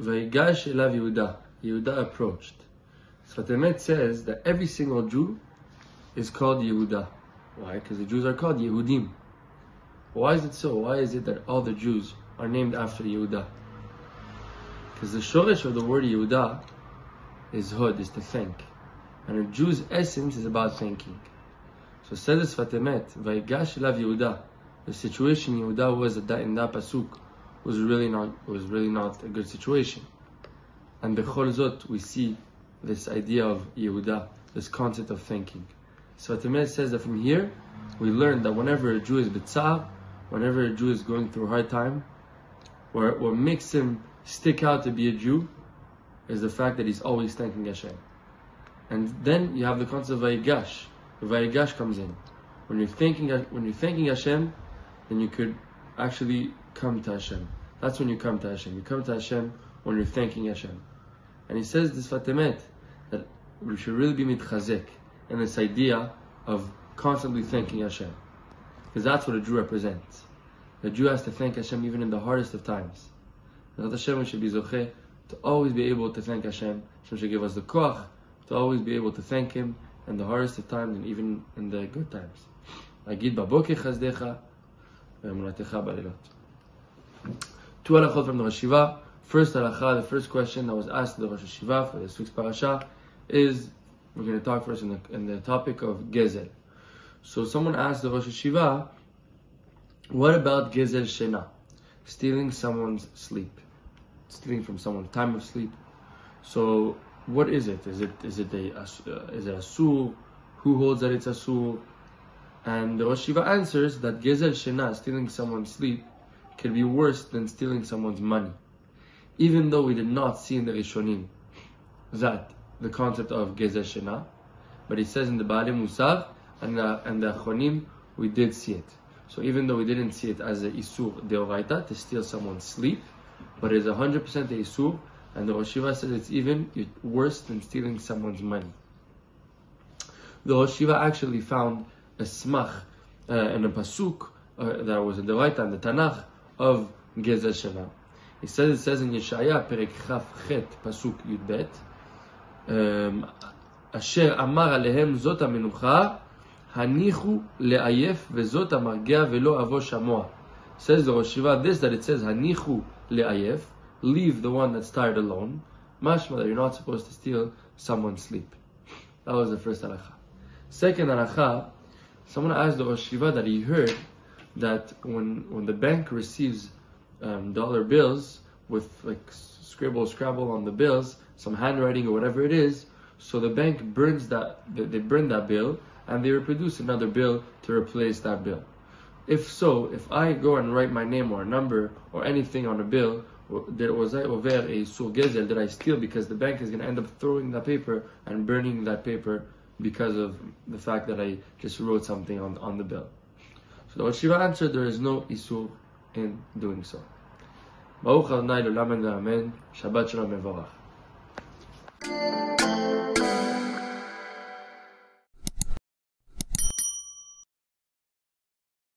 Vayigash elav Yehuda. Yehuda approached. So Sfat says that every single Jew is called Yehuda. Why? Because the Jews are called Yehudim. Why is it so? Why is it that all the Jews are named after Yehuda? Because the shoresh of the word Yehuda is hod, is to thank. And a Jew's essence is about thanking. So says Sfat Vayigash elav Yehuda. The situation Yehuda was in that pasuk was really not a good situation. And bechol zot we see this idea of Yehuda, this concept of thanking. So Sfat says that from here we learn that whenever a Jew is b'tzar, whenever a Jew is going through a hard time, what makes him stick out to be a Jew is the fact that he's always thanking Hashem. And then you have the concept of Vayigash. The Vayigash comes in. When you're thanking Hashem, then you could actually come to Hashem. That's when you come to Hashem. You come to Hashem when you're thanking Hashem. And he says this Sfat that we should really be mitchazek in this idea of constantly thanking Hashem. Because that's what a Jew represents. The Jew has to thank Hashem even in the hardest of times. And Hashem, we should be zocheh to always be able to thank Hashem. Hashem should give us the koach to always be able to thank Him in the hardest of times and even in the good times. Agid baboker chazdecha ve'emunatecha balilot. Two halachot from the Yeshiva. First halacha, the first question that was asked to the Rosh Yeshiva for this week's parasha is, we're going to talk first in the topic of gezel. So someone asked the Rosh Yeshiva, what about gezel shena? Stealing someone's sleep. Stealing from someone's time of sleep. So what is it? Is it asur? Who holds that it's asur? And the Rosh Yeshiva answers that gezel shena, stealing someone's sleep, can be worse than stealing someone's money. Even though we did not see in the Rishonim that the concept of gezel shena, but it says in the Baalei Musar and the Achronim we did see it. So even though we didn't see it as a isur deoraita to steal someone's sleep, but it is 100% a isur, and the Rosh Yeshiva says it's even worse than stealing someone's money. The Rosh Yeshiva actually found a smach and a pasuk that was in the Raita and the Tanakh of gezel shena. It says in Yeshaya perek chaf chet pasuk yudbet, asher amar alehem zot hamenucha hanichu le'ayef vezot hamargea velo avo shamoa. Says the Rosh Yeshiva this, that it says hanichu le'ayef, leave the one that's tired alone. Mashma that you're not supposed to steal someone's sleep. That was the first halacha. Second halacha, someone asked the Rosh Yeshiva that he heard that when the bank receives dollar bills with like scrabble on the bills, some handwriting or whatever it is, so the bank burns they burn that bill and they reproduce another bill to replace that bill. If I go and write my name or a number or anything on a bill, was I over a sur gezel, did I steal because the bank is going to end up throwing that paper and burning that paper because of the fact that I just wrote something on the bill? So the Yeshiva answered, there is no isur in doing so. Baruch Adonai l'olam amen. Shabbat shalom mevorach.